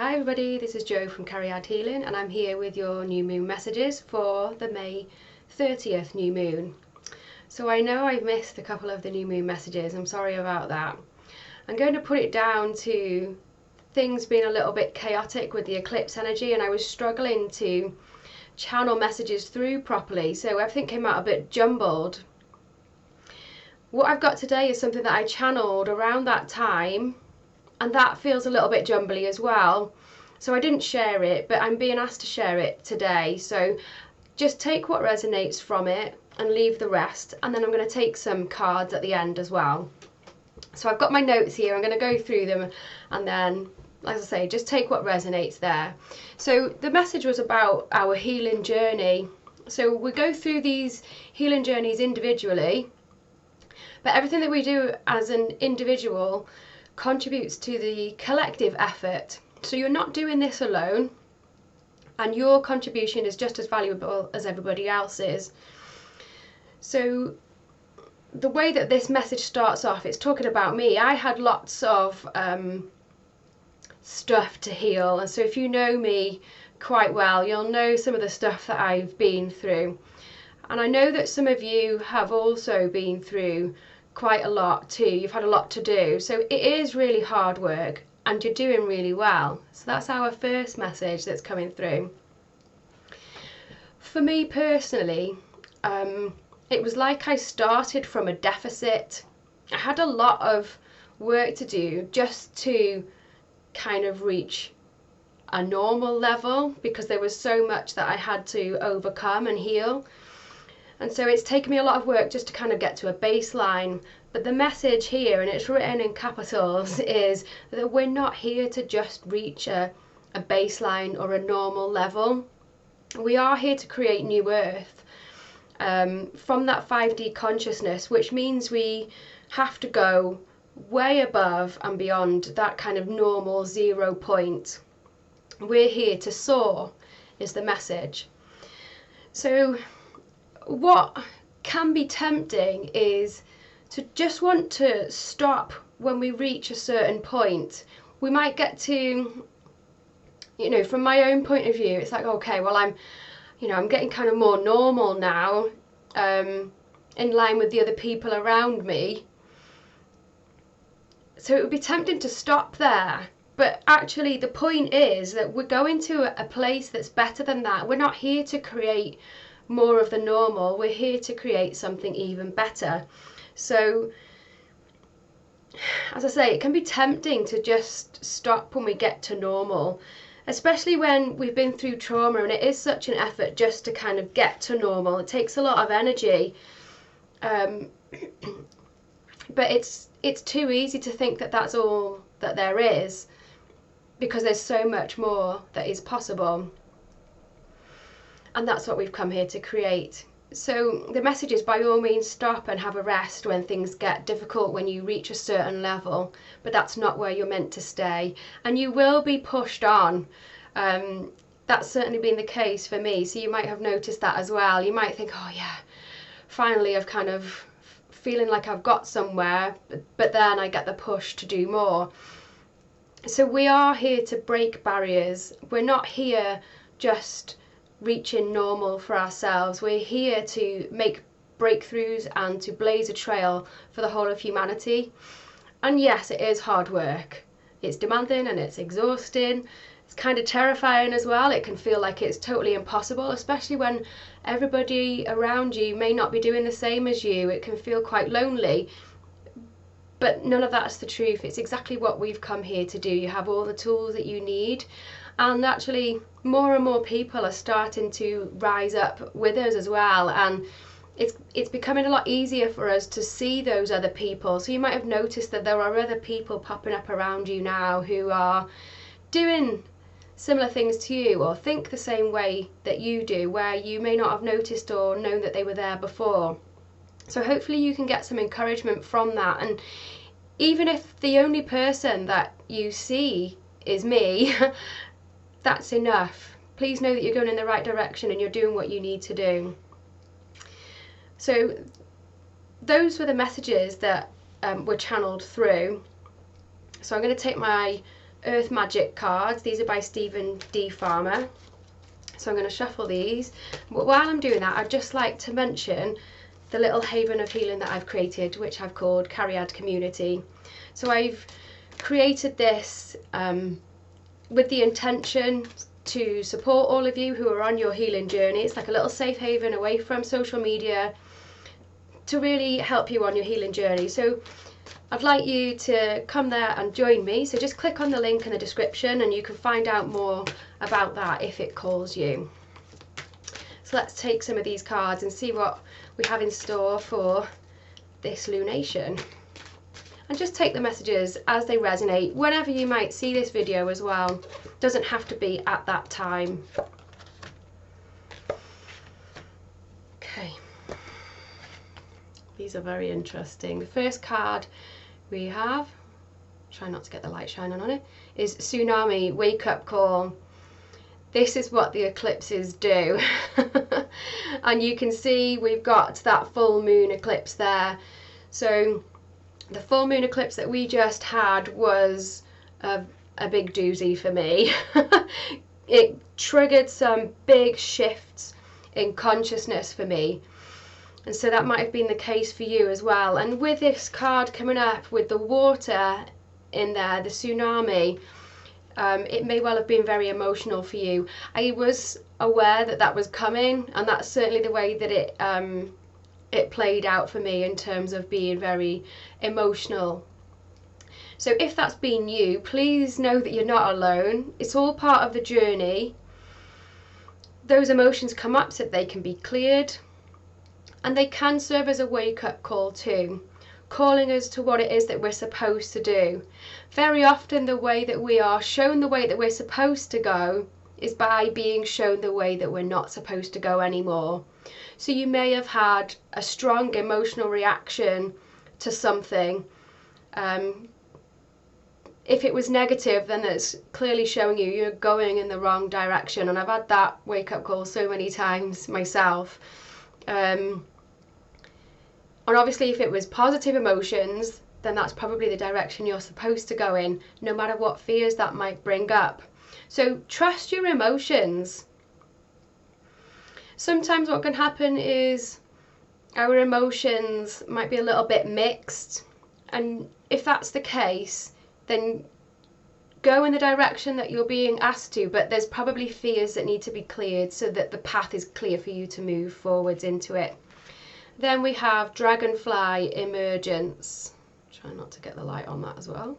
Hi everybody, this is Jo from Cariad Healing and I'm here with your new moon messages for the May 30th new moon. So I know I've missed a couple of the new moon messages, I'm sorry about that. I'm going to put it down to things being a little bit chaotic with the eclipse energy, and I was struggling to channel messages through properly, so everything came out a bit jumbled. What I've got today is something that I channeled around that time, and that feels a little bit jumbly as well, so I didn't share it, but I'm being asked to share it today, so just take what resonates from it and leave the rest, and then I'm going to take some cards at the end as well. So I've got my notes here, I'm going to go through them, and then, as I say, just take what resonates there. So the message was about our healing journey. So we go through these healing journeys individually, but everything that we do as an individual contributes to the collective effort. So you're not doing this alone, and your contribution is just as valuable as everybody else's. So the way that this message starts off, it's talking about me. I had lots of stuff to heal, and so if you know me quite well, you'll know some of the stuff that I've been through, and I know that some of you have also been through quite a lot too. You've had a lot to do, so it is really hard work and you're doing really well. So that's our first message that's coming through. For me personally, it was like I started from a deficit. I had a lot of work to do just to kind of reach a normal level, because there was so much that I had to overcome and heal. And so it's taken me a lot of work just to kind of get to a baseline. But the message here, and it's written in capitals, is that we're not here to just reach a baseline or a normal level. We are here to create new earth from that 5D consciousness, which means we have to go way above and beyond that kind of normal 0 point. We're here to soar, is the message. So what can be tempting is to just want to stop when we reach a certain point. We might get to, you know, from my own point of view, it's like, okay, well, I'm getting kind of more normal now, in line with the other people around me. So it would be tempting to stop there. But actually the point is that we're going to a place that's better than that. We're not here to create more of the normal, we're here to create something even better. So as I say, it can be tempting to just stop when we get to normal, especially when we've been through trauma, and it is such an effort just to kind of get to normal. It takes a lot of energy, but it's too easy to think that that's all that there is, because there's so much more that is possible. And that's what we've come here to create. So the message is, by all means, stop and have a rest when things get difficult, when you reach a certain level, but that's not where you're meant to stay, and you will be pushed on. That's certainly been the case for me, so you might have noticed that as well. You might think, oh yeah, finally I've kind of feeling like I've got somewhere, but then I get the push to do more. So we are here to break barriers. We're not here just reaching normal for ourselves. We're here to make breakthroughs and to blaze a trail for the whole of humanity. And yes, it is hard work. It's demanding and it's exhausting. It's kind of terrifying as well. It can feel like it's totally impossible, especially when everybody around you may not be doing the same as you. It can feel quite lonely. But none of that's the truth. It's exactly what we've come here to do. You have all the tools that you need. And actually more and more people are starting to rise up with us as well, and it's becoming a lot easier for us to see those other people. So you might have noticed that there are other people popping up around you now who are doing similar things to you, or think the same way that you do, where you may not have noticed or known that they were there before. So hopefully you can get some encouragement from that, and even if the only person that you see is me, that's enough. Please know that you're going in the right direction and you're doing what you need to do. So those were the messages that were channeled through. So I'm going to take my Earth Magic cards. These are by Stephen D. Farmer. So I'm going to shuffle these. But while I'm doing that, I'd just like to mention the little haven of healing that I've created, which I've called Cariad Community. So I've created this with the intention to support all of you who are on your healing journey. It's like a little safe haven away from social media to really help you on your healing journey. So I'd like you to come there and join me. So just click on the link in the description and you can find out more about that if it calls you. So let's take some of these cards and see what we have in store for this lunation. And just take the messages as they resonate, whenever you might see this video as well. Doesn't have to be at that time. Okay. These are very interesting. The first card we have, try not to get the light shining on it, is Tsunami Wake Up Call. This is what the eclipses do. And you can see we've got that full moon eclipse there. So the full moon eclipse that we just had was a big doozy for me. It triggered some big shifts in consciousness for me. And so that might have been the case for you as well. And with this card coming up with the water in there, the tsunami, it may well have been very emotional for you. I was aware that that was coming, and that's certainly the way that it played out for me in terms of being very emotional. So if that's been you, please know that you're not alone. It's all part of the journey. Those emotions come up so that they can be cleared, and they can serve as a wake-up call too, calling us to what it is that we're supposed to do. Very often the way that we are shown the way that we're supposed to go is by being shown the way that we're not supposed to go anymore. So you may have had a strong emotional reaction to something. If it was negative, then it's clearly showing you you're going in the wrong direction. And I've had that wake-up call so many times myself. And obviously if it was positive emotions, then that's probably the direction you're supposed to go in, no matter what fears that might bring up. So trust your emotions. Sometimes what can happen is our emotions might be a little bit mixed, and if that's the case, then go in the direction that you're being asked to, but there's probably fears that need to be cleared so that the path is clear for you to move forwards into it. Then we have Dragonfly Emergence. Try not to get the light on that as well.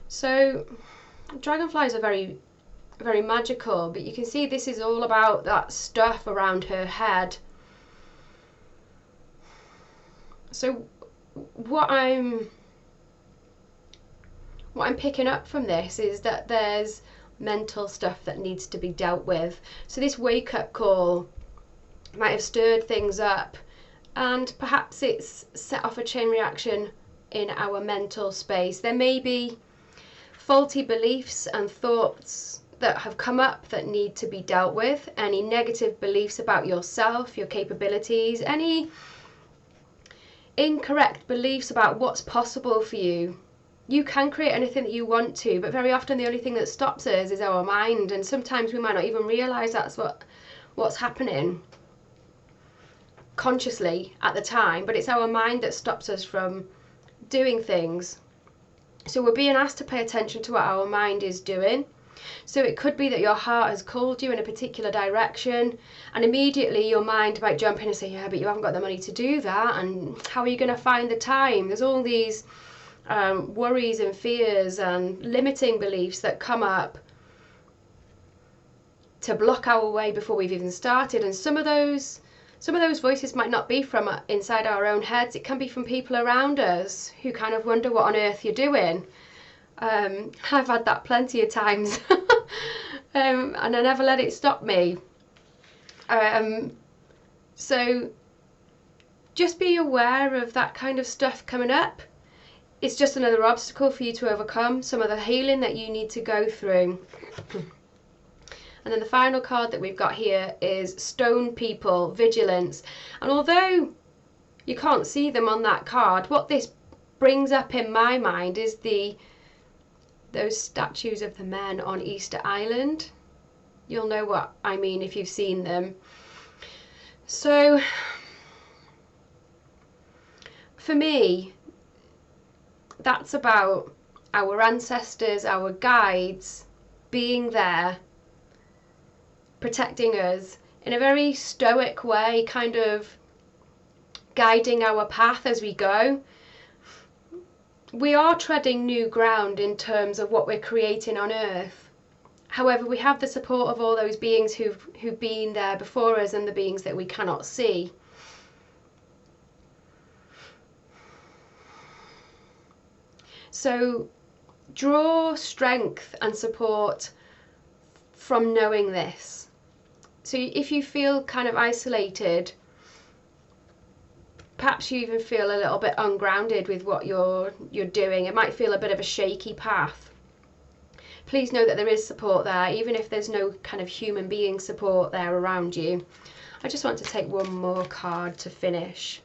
So dragonflies are very, very magical, but you can see this is all about that stuff around her head. So what I'm picking up from this is that there's mental stuff that needs to be dealt with. So this wake-up call might have stirred things up, and perhaps it's set off a chain reaction in our mental space. There may be faulty beliefs and thoughts that have come up that need to be dealt with, any negative beliefs about yourself, your capabilities, any incorrect beliefs about what's possible for you. You can create anything that you want to, but very often the only thing that stops us is our mind, and sometimes we might not even realise that's what's happening consciously at the time, but it's our mind that stops us from doing things. So we're being asked to pay attention to what our mind is doing. So it could be that your heart has called you in a particular direction, and immediately your mind might jump in and say, yeah, but you haven't got the money to do that, and how are you going to find the time? There's all these worries and fears and limiting beliefs that come up to block our way before we've even started. And some of those voices might not be from inside our own heads. It can be from people around us who kind of wonder what on earth you're doing. I've had that plenty of times. And I never let it stop me. So just be aware of that kind of stuff coming up. It's just another obstacle for you to overcome, some of the healing that you need to go through. And then the final card that we've got here is Stone People, Vigilance. And although you can't see them on that card, what this brings up in my mind is the those statues of the men on Easter Island. You'll know what I mean if you've seen them. So for me, that's about our ancestors, our guides, being there, protecting us in a very stoic way, kind of guiding our path as we go. We are treading new ground in terms of what we're creating on Earth. However, we have the support of all those beings who've been there before us and the beings that we cannot see. So draw strength and support from knowing this. So if you feel kind of isolated, perhaps you even feel a little bit ungrounded with what you're doing, it might feel a bit of a shaky path. Please know that there is support there, even if there's no kind of human being support there around you. I just want to take one more card to finish.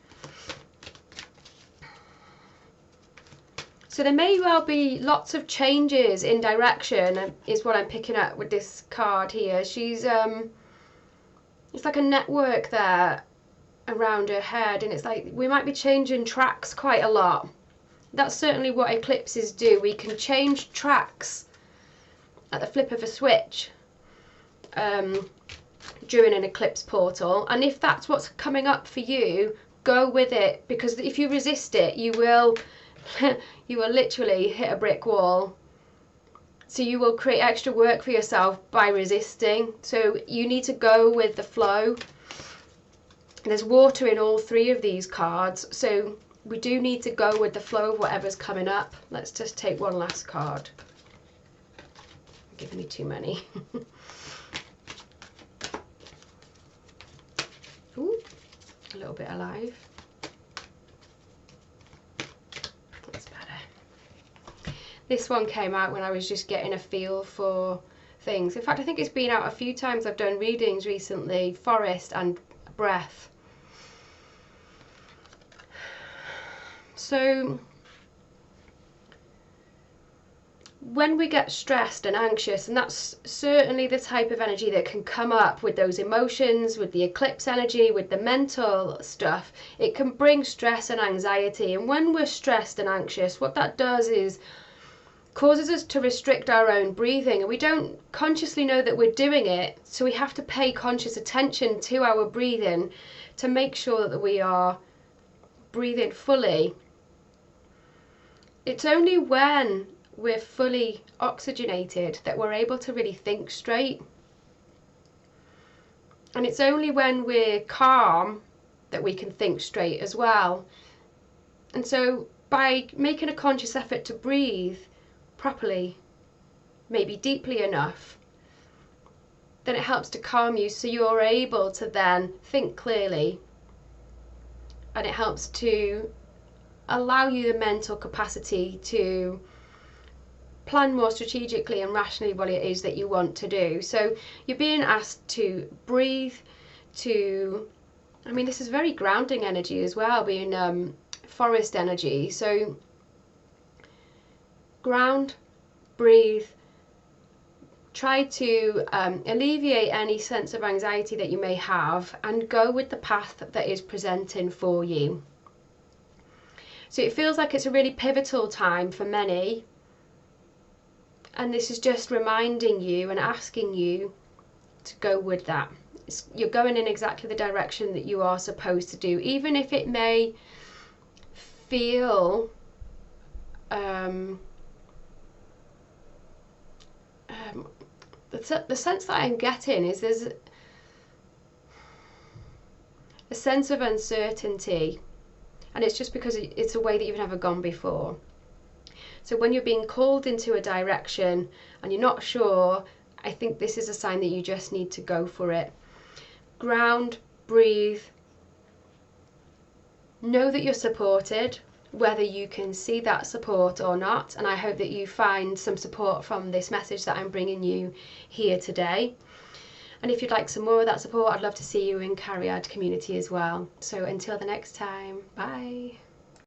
So there may well be lots of changes in direction, is what I'm picking up with this card here. She's it's like a network there around her head, and it's like we might be changing tracks quite a lot. That's certainly what eclipses do. We can change tracks at the flip of a switch during an eclipse portal, and if that's what's coming up for you, go with it, because if you resist it, you will you will literally hit a brick wall. So you will create extra work for yourself by resisting. So you need to go with the flow. There's water in all three of these cards, so we do need to go with the flow of whatever's coming up. Let's just take one last card. I'm giving me too many. Ooh, a little bit alive. That's better. This one came out when I was just getting a feel for things. In fact, I think it's been out a few times. I've done readings recently, Forest and Breath. So when we get stressed and anxious, and that's certainly the type of energy that can come up with those emotions, with the eclipse energy, with the mental stuff, it can bring stress and anxiety. And when we're stressed and anxious, what that does is causes us to restrict our own breathing, and we don't consciously know that we're doing it, so we have to pay conscious attention to our breathing to make sure that we are breathing fully. It's only when we're fully oxygenated that we're able to really think straight, and it's only when we're calm that we can think straight as well. And so by making a conscious effort to breathe properly, maybe deeply enough, then it helps to calm you, so you're able to then think clearly, and it helps to allow you the mental capacity to plan more strategically and rationally what it is that you want to do. So you're being asked to breathe, I mean, this is very grounding energy as well, being forest energy. So ground, breathe, try to alleviate any sense of anxiety that you may have, and go with the path that is presenting for you. So it feels like it's a really pivotal time for many, and this is just reminding you and asking you to go with that. You're going in exactly the direction that you are supposed to do, even if it may feel the sense that I'm getting is there's a sense of uncertainty, and it's just because it's a way that you've never gone before. So when you're being called into a direction and you're not sure, I think this is a sign that you just need to go for it. Ground, breathe, know that you're supported, whether you can see that support or not, and I hope that you find some support from this message that I'm bringing you here today. And if you'd like some more of that support, I'd love to see you in Cariad community as well. So until the next time, bye.